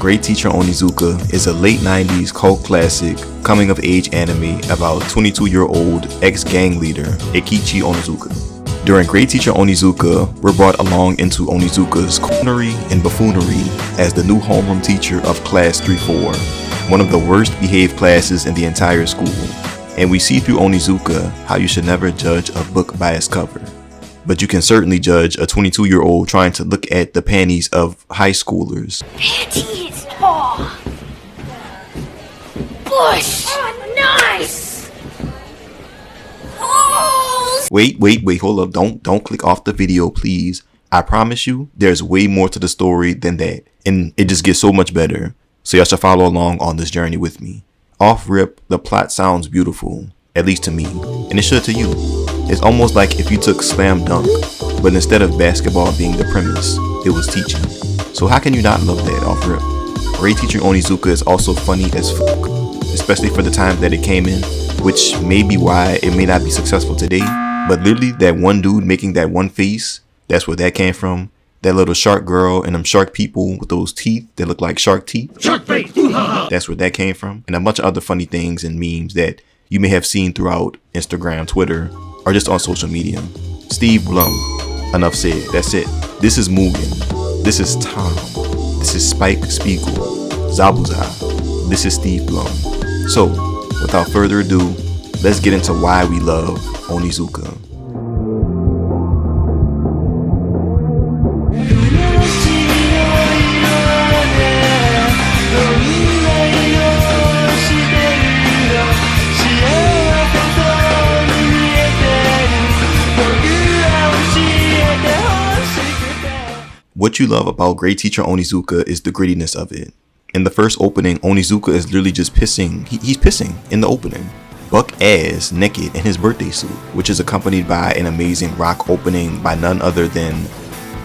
Great Teacher Onizuka is a late 90s cult classic coming-of-age anime about 22-year-old ex-gang leader Eikichi Onizuka. During Great Teacher Onizuka, we're brought along into Onizuka's coonery and buffoonery as the new homeroom teacher of Class 3-4, one of the worst behaved classes in the entire school. And we see through Onizuka how you should never judge a book by its cover. But you can certainly judge a 22-year-old trying to look at the panties of high schoolers. Panties! Oh! Bush! Oh, nice! Oh! Wait, hold up. Don't click off the video, please. I promise you, there's way more to the story than that. And it just gets so much better. So y'all should follow along on this journey with me. Off rip, the plot sounds beautiful, at least to me, and it should to you. It's almost like if you took Slam Dunk, but instead of basketball being the premise, it was teaching. So how can you not love that off rip? Great Teacher Onizuka is also funny as fuck, especially for the time that it came in, which may be why it may not be successful today. But literally that one dude making that one face, that's where that came from. That little shark girl and them shark people with those teeth that look like shark teeth. Shark face! That's where that came from. And a bunch of other funny things and memes that you may have seen throughout Instagram, Twitter, or just on social media. Steve Blum. Enough said. That's it. This is Mugen. This is Tom. This is Spike Spiegel. Zabuza. This is Steve Blum. So, without further ado, let's get into why we love Onizuka. What you love about Great Teacher Onizuka is the grittiness of it. In the first opening, Onizuka is literally just pissing. He's pissing in the opening. Buck ass naked in his birthday suit, which is accompanied by an amazing rock opening by none other than,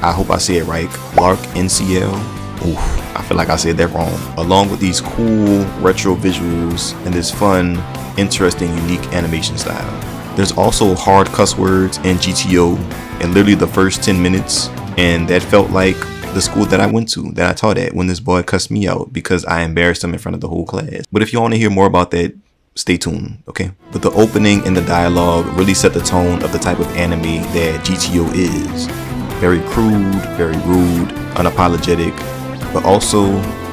I hope I say it right, Lark NCL. Oof, I feel like I said that wrong. Along with these cool retro visuals and this fun, interesting, unique animation style. There's also hard cuss words in GTO in literally the first 10 minutes. And that felt like the school that I went to, that I taught at, when this boy cussed me out because I embarrassed him in front of the whole class. But if you want to hear more about that, stay tuned, okay? But the opening and the dialogue really set the tone of the type of anime that GTO is. Very crude, very rude, unapologetic, but also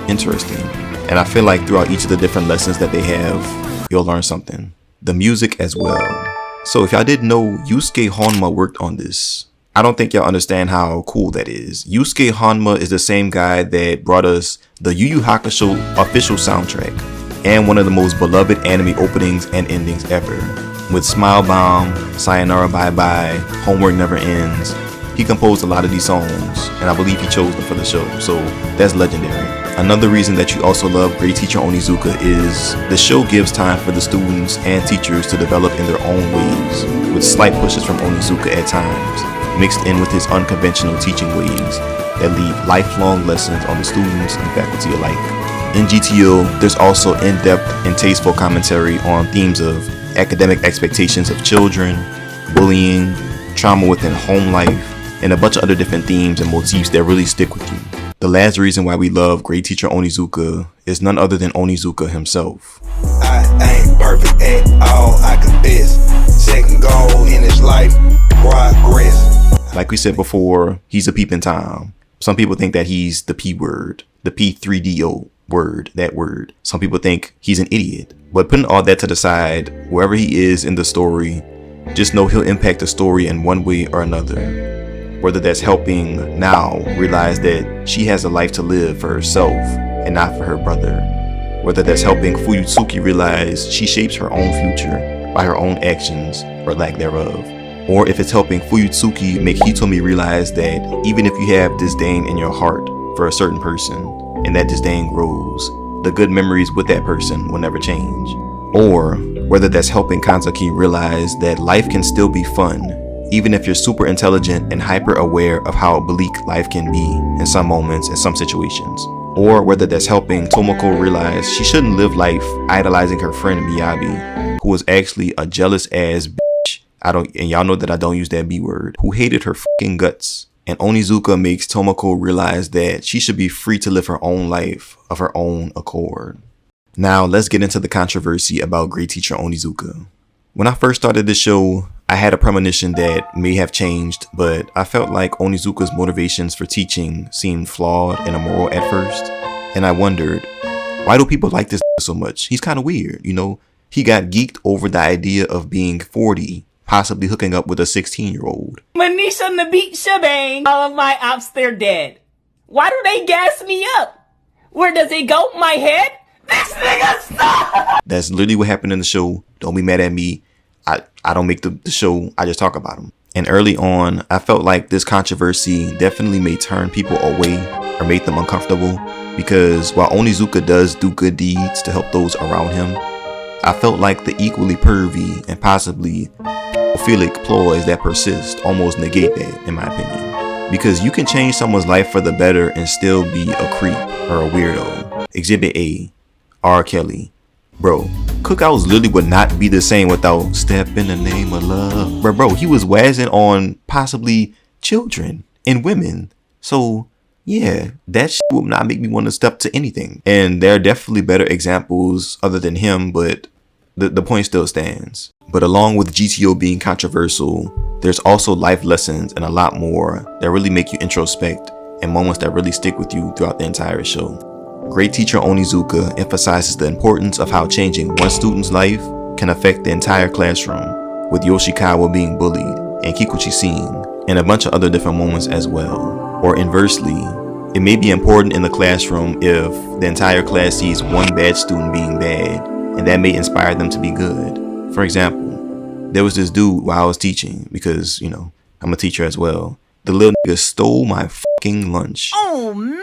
interesting. And I feel like throughout each of the different lessons that they have, you'll learn something. The music as well. So if y'all didn't know, Yusuke Honma worked on this. I don't think y'all understand how cool that is. Yusuke Honma is the same guy that brought us the Yu Yu Hakusho official soundtrack and one of the most beloved anime openings and endings ever. With Smile Bomb, Sayonara Bye Bye, Homework Never Ends, he composed a lot of these songs and I believe he chose them for the show, so that's legendary. Another reason that you also love Great Teacher Onizuka is the show gives time for the students and teachers to develop in their own ways, with slight pushes from Onizuka at times, mixed in with his unconventional teaching ways that leave lifelong lessons on the students and faculty alike. In GTO, there's also in-depth and tasteful commentary on themes of academic expectations of children, bullying, trauma within home life, and a bunch of other different themes and motifs that really stick with you. The last reason why we love Great Teacher Onizuka is none other than Onizuka himself. I ain't perfect at all, I confess. Second goal in his life, progress. Like we said before, he's a peeping Tom. Some people think that he's the P word, the P3DO word, that word. Some people think he's an idiot. But putting all that to the side, wherever he is in the story, just know he'll impact the story in one way or another. Whether that's helping Nao realize that she has a life to live for herself and not for her brother. Whether that's helping Fuyutsuki realize she shapes her own future by her own actions or lack thereof. Or if it's helping Fuyutsuki make Hitomi realize that even if you have disdain in your heart for a certain person and that disdain grows, the good memories with that person will never change. Or whether that's helping Kanzaki realize that life can still be fun even if you're super intelligent and hyper aware of how bleak life can be in some moments and some situations. Or whether that's helping Tomoko realize she shouldn't live life idolizing her friend Miyabi, who was actually a jealous ass bitch. And y'all know that I don't use that B word, who hated her fucking guts And Onizuka makes Tomoko realize that she should be free to live her own life of her own accord. Now let's get into the controversy about great teacher Onizuka. When I first started this show, I had a premonition that may have changed, but I felt like Onizuka's motivations for teaching seemed flawed and immoral at first. And I wondered, why do people like this so much? He's kind of weird, you know? He got geeked over the idea of being 40, possibly hooking up with a 16-year-old. My niece on the beach shebang. All of my ops, they're dead. Why do they gas me up? Where does it go? My head? This nigga stop! That's literally what happened in the show. Don't be mad at me. I don't make the show. I just talk about them. And early on, I felt like this controversy definitely may turn people away or make them uncomfortable. Because while Onizuka does do good deeds to help those around him, I felt like the equally pervy and possibly pedophilic ploys that persist almost negate that, in my opinion. Because you can change someone's life for the better and still be a creep or a weirdo. Exhibit A, R. Kelly. Bro, cookouts literally would not be the same without Step in the Name of Love. Bro, he was wazzing on possibly children and women. So yeah, that shit will not make me want to step to anything. And there are definitely better examples other than him, but the point still stands. But along with GTO being controversial, there's also life lessons and a lot more that really make you introspect and moments that really stick with you throughout the entire show. Great teacher Onizuka emphasizes the importance of how changing one student's life can affect the entire classroom, with Yoshikawa being bullied and Kikuchi seeing, and a bunch of other different moments as well. Or inversely, it may be important in the classroom if the entire class sees one bad student being bad, and that may inspire them to be good. For example, there was this dude while I was teaching, because, you know, I'm a teacher as well. The little nigga stole my fucking lunch. Oh, man!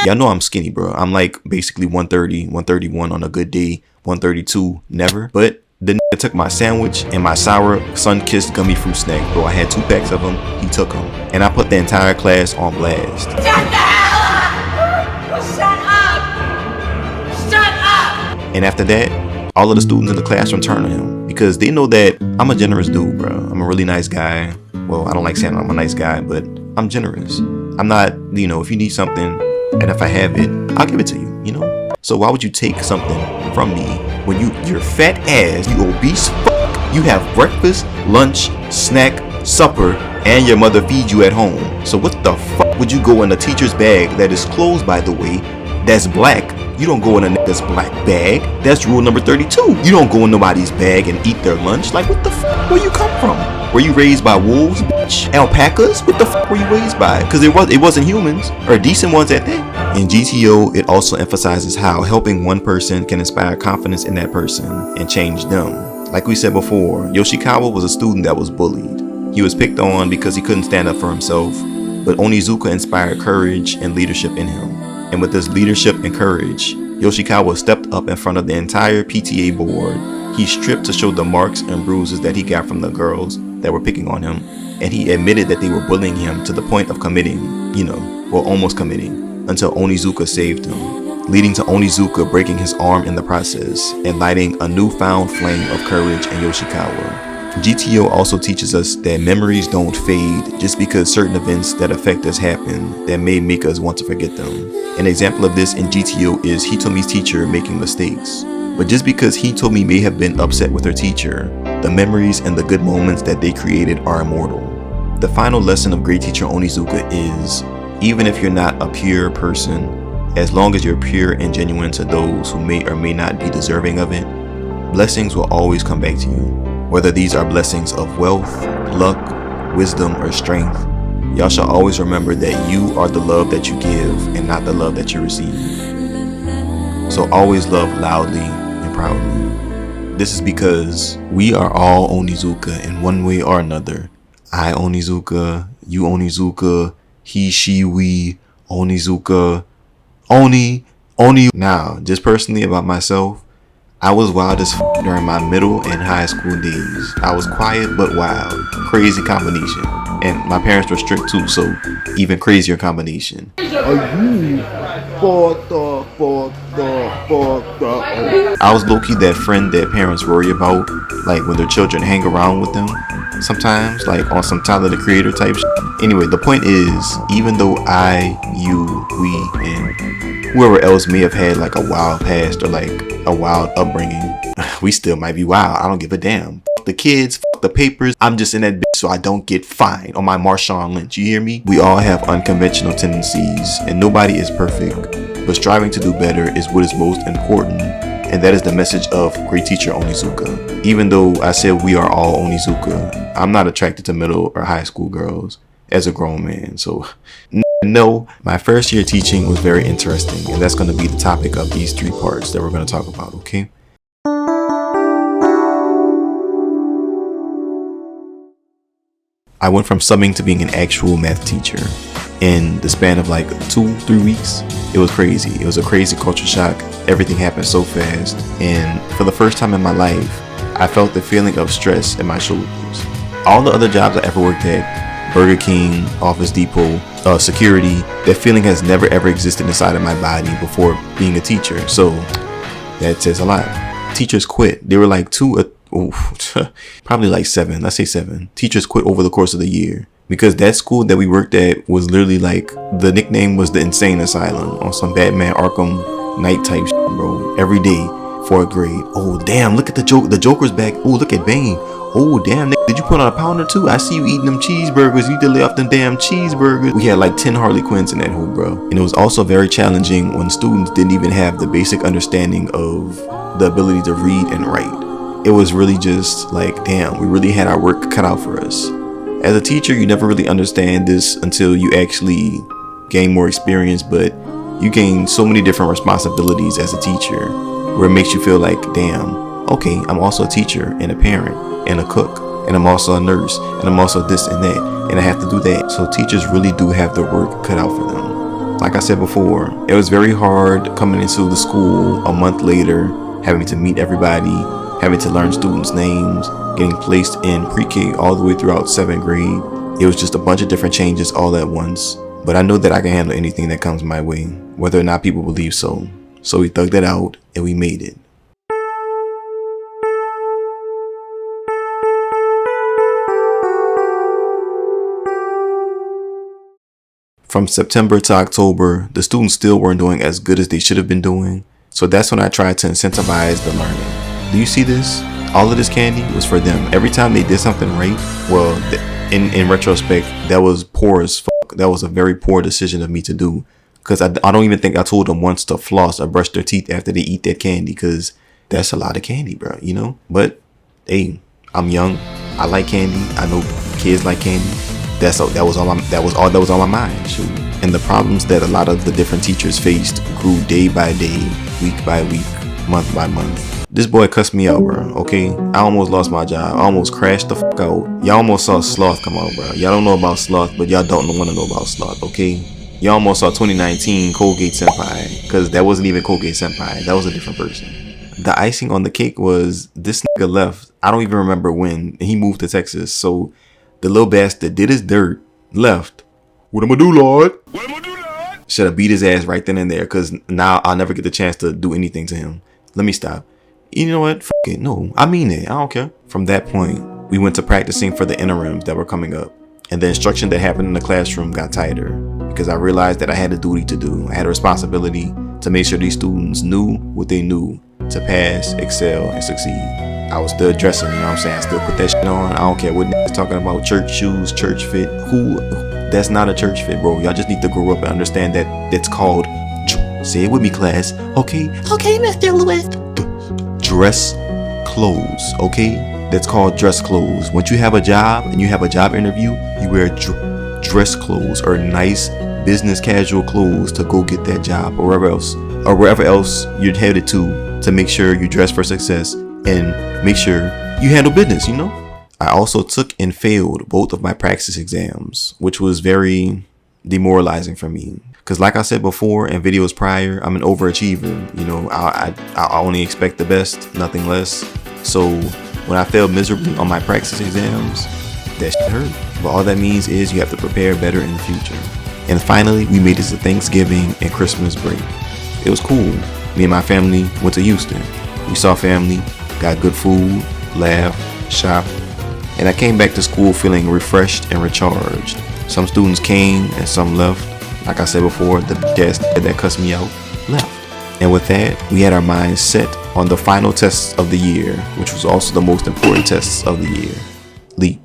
Y'all know I'm skinny, bro. I'm like basically 130, 131 on a good day, 132 never. But the nigga took my sandwich and my sour sun-kissed gummy fruit snack, bro. I had 2 packs of them. He took them. And I put the entire class on blast. Shut the hell up! Shut up! Shut up! And after that, all of the students in the classroom turned on him because they know that I'm a generous dude, bro. I'm a really nice guy. Well, I don't like saying I'm a nice guy, but I'm generous. I'm not, you know, if you need something and if I have it, I'll give it to you, you know? So why would you take something from me when you're fat ass, you obese fuck, you have breakfast, lunch, snack, supper, and your mother feeds you at home? So what the fuck would you go in a teacher's bag that is closed, by the way, that's black? You don't go in a nigga's black bag. That's rule number 32. You don't go in nobody's bag and eat their lunch. Like, what the fuck? Where you come from? Were you raised by wolves, bitch? Alpacas? What the fuck were you raised by? Because it wasn't humans, or decent ones at that. In GTO, it also emphasizes how helping one person can inspire confidence in that person and change them. Like we said before, Yoshikawa was a student that was bullied. He was picked on because he couldn't stand up for himself, but Onizuka inspired courage and leadership in him. And with this leadership and courage, Yoshikawa stepped up in front of the entire PTA board. He stripped to show the marks and bruises that he got from the girls that were picking on him, and he admitted that they were bullying him to the point of committing, almost committing, until Onizuka saved him, leading to Onizuka breaking his arm in the process and lighting a newfound flame of courage in Yoshikawa. GTO also teaches us that memories don't fade just because certain events that affect us happen that may make us want to forget them. An example of this in GTO is Hitomi's teacher making mistakes. But just because Hitomi may have been upset with her teacher, the memories and the good moments that they created are immortal. The final lesson of great teacher Onizuka is, even if you're not a pure person, as long as you're pure and genuine to those who may or may not be deserving of it, blessings will always come back to you. Whether these are blessings of wealth, luck, wisdom, or strength, y'all shall always remember that you are the love that you give and not the love that you receive. So always love loudly and proudly. This is because we are all Onizuka in one way or another. I Onizuka, you Onizuka, he, she, we, Onizuka, Oni. Now, just personally about myself, I was wild as f during my middle and high school days. I was quiet but wild. Crazy combination. And my parents were strict too, so even crazier combination. I was low-key that friend that parents worry about, like when their children hang around with them. sometimes, like on some Tyler the Creator type shit. Anyway, the point is, even though I, you, we, and whoever else may have had like a wild past or like a wild upbringing, we still might be wild. I don't give a damn. F the kids, f the papers. I'm just in that bitch so I don't get fined on my Marshawn Lynch. You hear me? We all have unconventional tendencies and nobody is perfect, but striving to do better is what is most important. And that is the message of great teacher Onizuka. Even though I said we are all Onizuka, I'm not attracted to middle or high school girls as a grown man. So no, my first year teaching was very interesting, and that's going to be the topic of these 3 parts that we're going to talk about, okay? I went from subbing to being an actual math teacher in the span of like 2-3 weeks. It was crazy. It was a crazy culture shock. Everything happened so fast. And for the first time in my life, I felt the feeling of stress in my shoulders. All the other jobs I ever worked at, Burger King, Office Depot, security, that feeling has never ever existed inside of my body before being a teacher. So that says a lot. Teachers quit. They were like probably like 7. Let's say 7. Teachers quit over the course of the year. Because that school that we worked at was literally like, the nickname was the Insane Asylum on some Batman Arkham Knight type shit, bro. Every day, 4th grade. Oh, damn, look at the joke. The Joker's back. Oh, look at Bane. Oh, damn, did you put on a pounder too? I see you eating them cheeseburgers. You need to lay off them damn cheeseburgers. We had like 10 Harley Quinns in that hole, bro. And it was also very challenging when students didn't even have the basic understanding of the ability to read and write. It was really just like, damn, we really had our work cut out for us. As a teacher, you never really understand this until you actually gain more experience, but you gain so many different responsibilities as a teacher where it makes you feel like, damn, okay, I'm also a teacher and a parent and a cook, and I'm also a nurse, and I'm also this and that, and I have to do that. So teachers really do have their work cut out for them. Like I said before, it was very hard coming into the school a month later, having to meet everybody, having to learn students' names, getting placed in pre-K all the way throughout 7th grade. It was just a bunch of different changes all at once. But I know that I can handle anything that comes my way, whether or not people believe so. So we thugged it out and we made it. From September to October, the students still weren't doing as good as they should have been doing. So that's when I tried to incentivize the learning. Do you see this? All of this candy was for them. Every time they did something right, well, in retrospect, that was poor as fuck. That was a very poor decision of me to do. Because I don't even think I told them once to floss or brush their teeth after they eat that candy. Because that's a lot of candy, bro, you know? But, hey, I'm young. I like candy. I know kids like candy. That was all that was on my mind. Shoot. And the problems that a lot of the different teachers faced grew day by day, week by week, month by month. This boy cussed me out, bro, okay? I almost lost my job. I almost crashed the fuck out. Y'all almost saw Sloth come out, bro. Y'all don't know about Sloth, but y'all don't want to know about Sloth, okay? Y'all almost saw 2019 Colgate-Senpai, because that wasn't even Colgate-Senpai. That was a different person. The icing on the cake was this nigga left. I don't even remember when. He moved to Texas, so the little bastard did his dirt, left. What am I do, Lord? What am I do, Lord? Should have beat his ass right then and there, because now I'll never get the chance to do anything to him. Let me stop. You know what? F it. No, I mean it. I don't care. From that point, we went to practicing for the interims that were coming up. And the instruction that happened in the classroom got tighter, because I realized that I had a duty to do. I had a responsibility to make sure these students knew what they knew to pass, excel, and succeed. I was still dressing, you know what I'm saying? I still put that shit on. I don't care what niggas talking about church shoes, church fit. That's not a church fit, bro. Y'all just need to grow up and understand that it's called, say it with me, class. Okay, Mr. Lewis. Dress clothes, okay? That's called dress clothes. Once you have a job and you have a job interview, you wear dress clothes or nice business casual clothes to go get that job or wherever else you're headed to make sure you dress for success and make sure you handle business, you know? I also took and failed both of my practice exams, which was very demoralizing for me. Because like I said before in videos prior, I'm an overachiever. You know, I only expect the best, nothing less. So when I failed miserably on my practice exams, that shit hurt. But all that means is you have to prepare better in the future. And finally, we made it to Thanksgiving and Christmas break. It was cool. Me and my family went to Houston. We saw family, got good food, laughed, shopped, And I came back to school feeling refreshed and recharged. Some students came and some left. Like I said before, the ass that cussed me out left. And with that, we had our minds set on the final tests of the year, which was also the most important tests of the year. LEAP.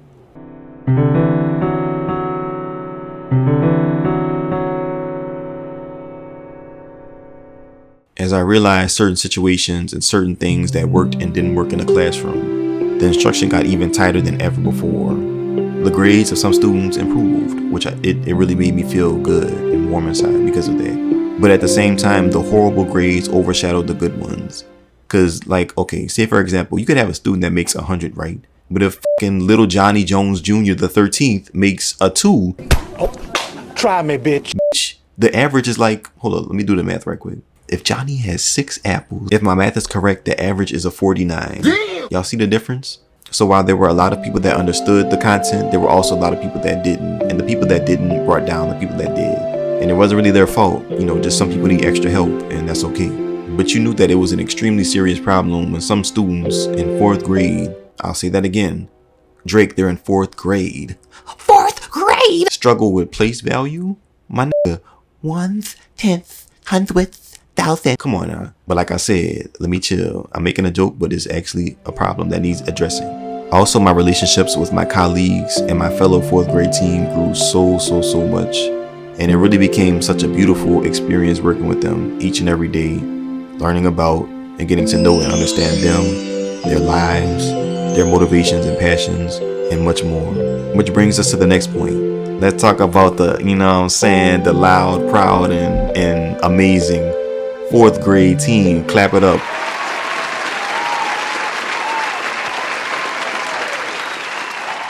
As I realized certain situations and certain things that worked and didn't work in the classroom, the instruction got even tighter than ever before. The grades of some students improved, which it really made me feel good and warm inside because of that. But at the same time, the horrible grades overshadowed the good ones. Cause like, okay, say for example, you could have a student that makes 100, right? But if fucking little Johnny Jones Jr. the 13th makes a 2, Try me, bitch. the average is like, hold on, let me do the math right quick. If Johnny has 6 apples, if my math is correct, the average is a 49. Damn. Y'all see the difference? So while there were a lot of people that understood the content, there were also a lot of people that didn't. And the people that didn't brought down the people that did. And it wasn't really their fault. You know, just some people need extra help, and that's okay. But you knew that it was an extremely serious problem when some students in 4th grade, I'll say that again, Drake, they're in 4th grade. 4th grade! Struggle with place value? My nigga, 1/10, 100th. 1,000. Come on now. But like I said, let me chill. I'm making a joke, but it's actually a problem that needs addressing. Also, my relationships with my colleagues and my fellow 4th grade team grew so much. And it really became such a beautiful experience working with them each and every day, learning about and getting to know and understand them, their lives, their motivations and passions, and much more. Which brings us to the next point. Let's talk about the, you know what I'm saying, the loud, proud, and amazing 4th grade team. Clap it up.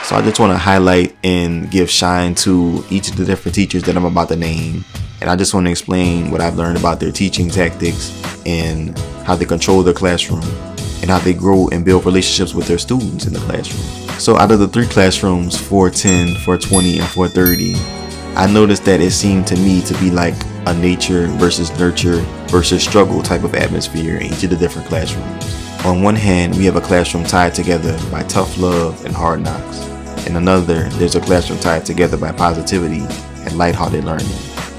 So I just want to highlight and give shine to each of the different teachers that I'm about to name. And I just want to explain what I've learned about their teaching tactics and how they control their classroom and how they grow and build relationships with their students in the classroom. So out of the 3 classrooms, 410, 420, and 430, I noticed that it seemed to me to be like a nature versus nurture versus struggle type of atmosphere in each of the different classrooms. On one hand, we have a classroom tied together by tough love and hard knocks. In another, there's a classroom tied together by positivity and lighthearted learning.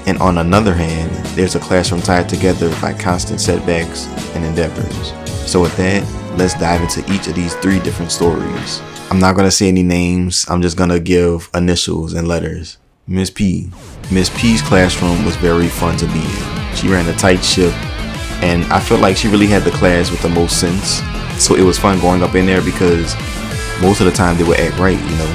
And on another hand, there's a classroom tied together by constant setbacks and endeavors. So with that, let's dive into each of these 3 different stories. I'm not going to say any names, I'm just going to give initials and letters. Miss P. Miss P's classroom was very fun to be in. She ran a tight ship, and I felt like she really had the class with the most sense. So it was fun going up in there because most of the time they would act right, you know.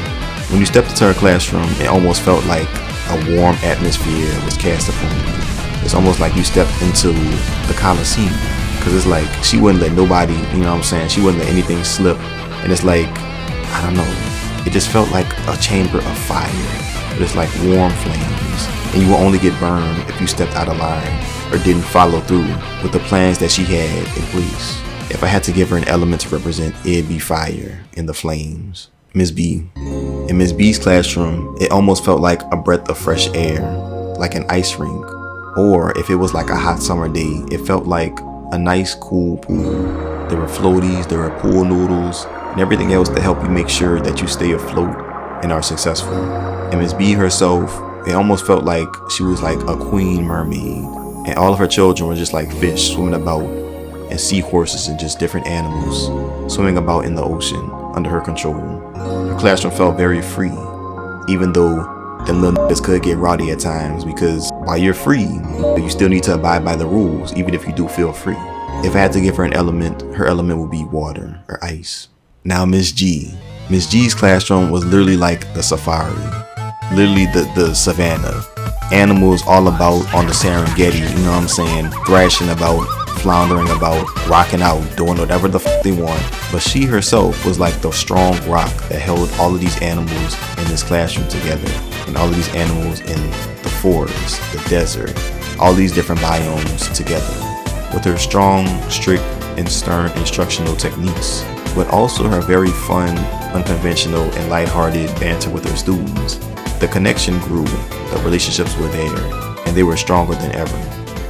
When you stepped into her classroom, it almost felt like a warm atmosphere was cast upon you. It's almost like you stepped into the Coliseum, because it's like she wouldn't let nobody, you know what I'm saying, she wouldn't let anything slip. And it's like, I don't know, it just felt like a chamber of fire. But it's like warm flames, and you will only get burned if you stepped out of line or didn't follow through with the plans that she had in place. If I had to give her an element to represent, it'd be fire and the flames. Miss B. In Miss B's classroom, it almost felt like a breath of fresh air, like an ice rink. Or if it was like a hot summer day, it felt like a nice cool pool. There were floaties, there were pool noodles, and everything else to help you make sure that you stay afloat and are successful. And Miss B herself, it almost felt like she was like a queen mermaid, and all of her children were just like fish swimming about, and seahorses and just different animals swimming about in the ocean under her control. Her classroom felt very free, even though them little niggas could get rowdy at times, because while you're free, you still need to abide by the rules, even if you do feel free. If I had to give her an element, her element would be water or ice. Now Miss G. Miss G's classroom was literally like the safari, literally the savannah. Animals all about on the Serengeti, you know what I'm saying, thrashing about, floundering about, rocking out, doing whatever the fuck they want. But she herself was like the strong rock that held all of these animals in this classroom together, and all of these animals in the forest, the desert, all these different biomes together, with her strong, strict, and stern instructional techniques, but also her very fun, unconventional, and lighthearted banter with her students. The connection grew, the relationships were there, and they were stronger than ever.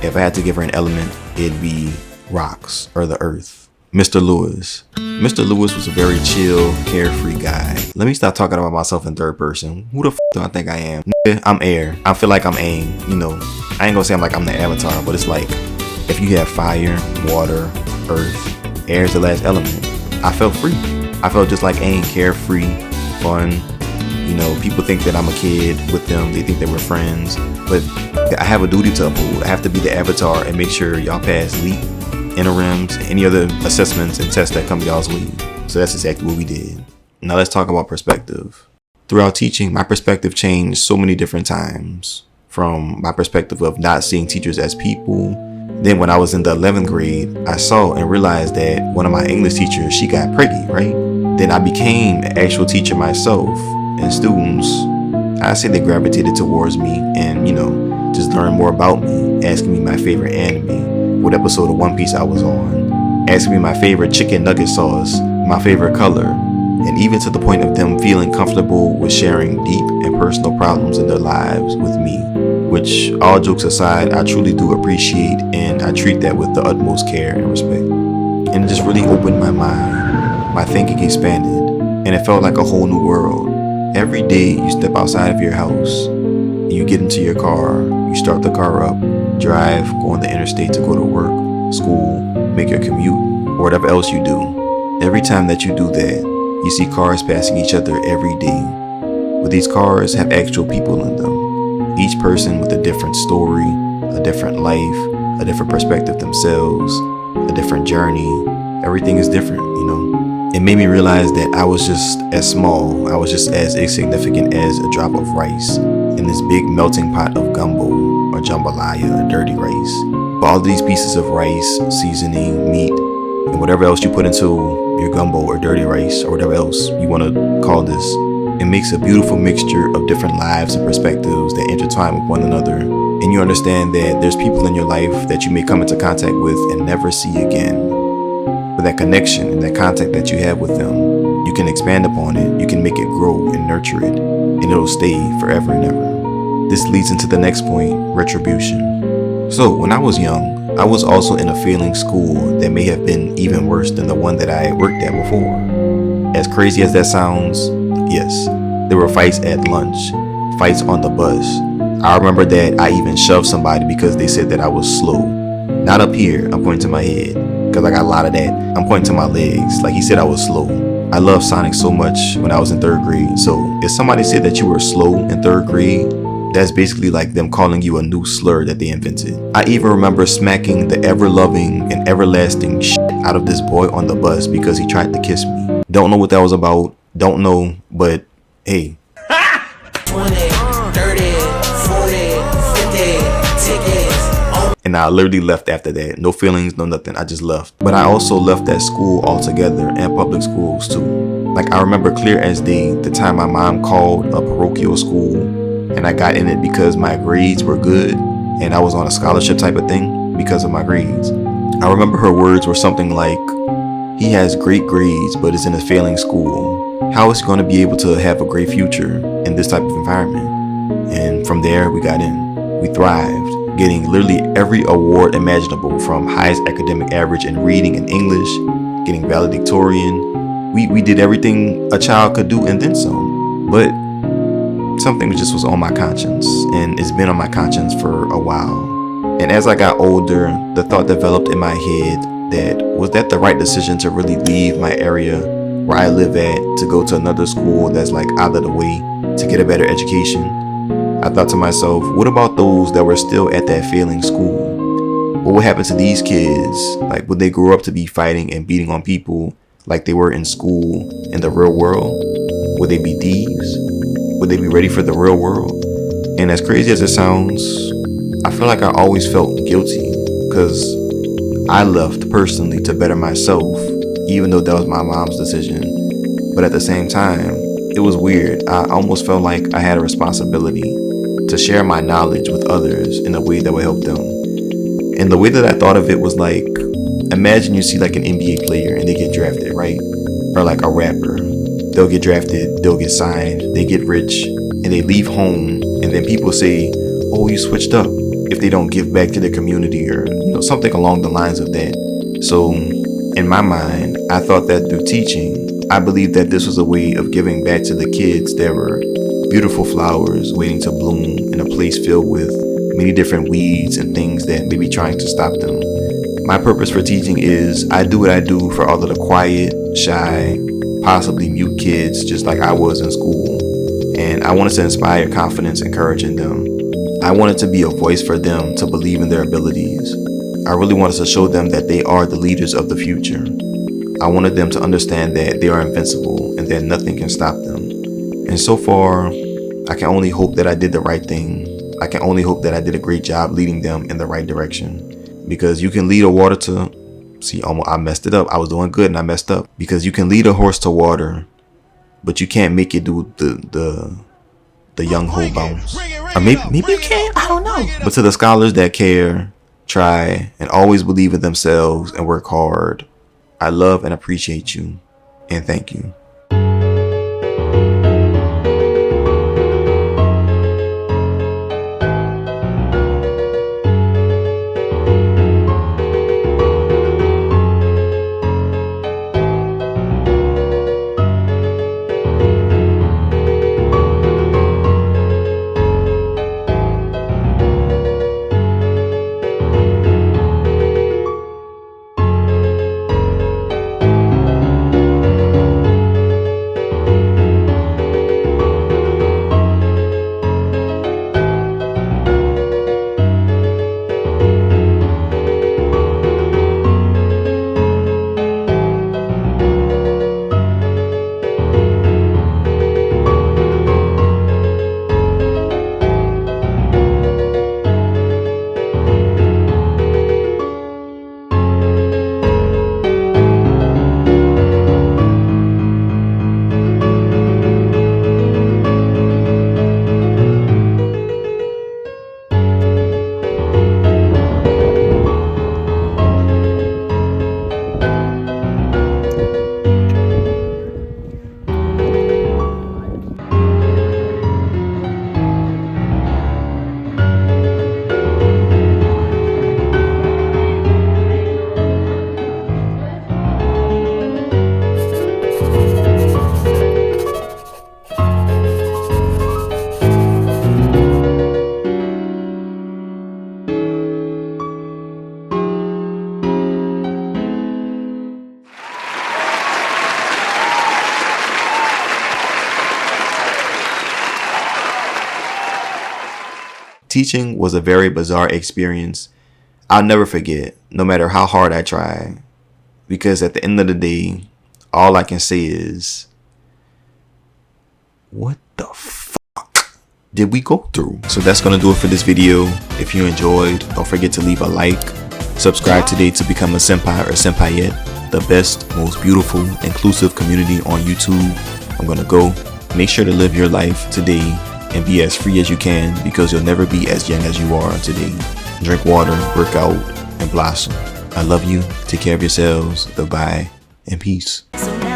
If I had to give her an element, it'd be rocks or the earth. Mr. Lewis. Mr. Lewis was a very chill, carefree guy. Let me stop talking about myself in third person. Who the f do I think I am? Nigga, I'm air. I feel like I'm Aang. You know, I ain't gonna say I'm like I'm the Avatar, but it's like if you have fire, water, earth, air is the last element. I felt free. I felt just like Aang, carefree, fun. You know, people think that I'm a kid with them. They think that we're friends, but I have a duty to uphold. I have to be the Avatar and make sure y'all pass LEAP, interims, any other assessments and tests that come y'all's way. So that's exactly what we did. Now let's talk about perspective. Throughout teaching, my perspective changed so many different times. From my perspective of not seeing teachers as people. Then when I was in the 11th grade, I saw and realized that one of my English teachers, she got preggy, right? Then I became an actual teacher myself, and students, I say they gravitated towards me and, you know, just learn more about me, asking me my favorite anime, what episode of One Piece I was on, asking me my favorite chicken nugget sauce, my favorite color, and even to the point of them feeling comfortable with sharing deep and personal problems in their lives with me, which, all jokes aside, I truly do appreciate, and I treat that with the utmost care and respect. And it just really opened my mind. My thinking expanded, and it felt like a whole new world. Every day you step outside of your house, you get into your car, you start the car up, drive, go on the interstate to go to work, school, make your commute, or whatever else you do. Every time that you do that, you see cars passing each other every day. But these cars have actual people in them. Each person with a different story, a different life, a different perspective themselves, a different journey. Everything is different, you know. It made me realize that I was just as small, I was just as insignificant as a drop of rice in this big melting pot of gumbo or jambalaya or dirty rice. But all of these pieces of rice, seasoning, meat, and whatever else you put into your gumbo or dirty rice or whatever else you want to call this, it makes a beautiful mixture of different lives and perspectives that intertwine with one another. And you understand that there's people in your life that you may come into contact with and never see again. But that connection and that contact that you have with them, you can expand upon it, you can make it grow and nurture it, and it'll stay forever and ever. This leads into the next point, retribution. So when I was young, I was also in a failing school that may have been even worse than the one that I worked at before. As crazy as that sounds, yes, there were fights at lunch, fights on the bus. I remember that I even shoved somebody because they said that I was slow. Not up here, I'm pointing to my head, because I got a lot of that. I'm pointing to my legs, like he said I was slow. I loved Sonic so much when I was in 3rd grade, so if somebody said that you were slow in 3rd grade, that's basically like them calling you a new slur that they invented. I even remember smacking the ever-loving and everlasting shit out of this boy on the bus because he tried to kiss me. Don't know what that was about, don't know, but hey. 20, 30, 40, 50 tickets. And I literally left after that. No feelings, no nothing. I just left. But I also left that school altogether, and public schools too. Like I remember clear as day the time my mom called a parochial school and I got in it because my grades were good and I was on a scholarship type of thing because of my grades. I remember her words were something like, he has great grades but is in a failing school. How is he going to be able to have a great future in this type of environment? And from there we got in. We thrived, getting literally every award imaginable, from highest academic average in reading and English, getting valedictorian. We did everything a child could do and then some. But something just was on my conscience, and it's been on my conscience for a while. And as I got older, the thought developed in my head that was that the right decision to really leave my area where I live at to go to another school that's like out of the way to get a better education. I thought to myself, what about those that were still at that failing school? What would happen to these kids? Like, would they grow up to be fighting and beating on people like they were in school in the real world? Would they be thieves? Would they be ready for the real world? And as crazy as it sounds, I feel like I always felt guilty because I left personally to better myself, even though that was my mom's decision. But at the same time, it was weird. I almost felt like I had a responsibility to share my knowledge with others in a way that would help them. And the way that I thought of it was like, imagine you see like an NBA player and they get drafted, right? Or like a rapper. They'll get drafted, they'll get signed, they get rich, and they leave home, and then people say, oh, you switched up, if they don't give back to the community or something along the lines of that. So In my mind, I thought that through teaching, I believed that this was a way of giving back to the kids that were beautiful flowers waiting to bloom in a place filled with many different weeds and things that may be trying to stop them. My purpose for teaching is I do what I do for all of the quiet, shy, possibly mute kids just like I was in school. And I wanted to inspire confidence and courage in them. I wanted to be a voice for them to believe in their abilities. I really wanted to show them that they are the leaders of the future. I wanted them to understand that they are invincible and that nothing can stop them. And so far, I can only hope that I did the right thing. I can only hope that I did a great job leading them in the right direction. Because you can lead a water to... See, I messed it up. I was doing good and I messed up. Because you can lead a horse to water, but you can't make it do the young ho bounce. Or maybe you can. I don't know. But to the scholars that care, try, and always believe in themselves and work hard, I love and appreciate you. And thank you. Teaching was a very bizarre experience I'll never forget, no matter how hard I try. Because at the end of the day, all I can say is, what the fuck did we go through? So that's gonna do it for this video. If you enjoyed, don't forget to leave a like. Subscribe today to become a senpai or senpaiette, the best, most beautiful, inclusive community on YouTube. I'm gonna go. Make sure to live your life today and be as free as you can, because you'll never be as young as you are today. Drink water, work out, and blossom. I love you. Take care of yourselves. Goodbye and peace. So now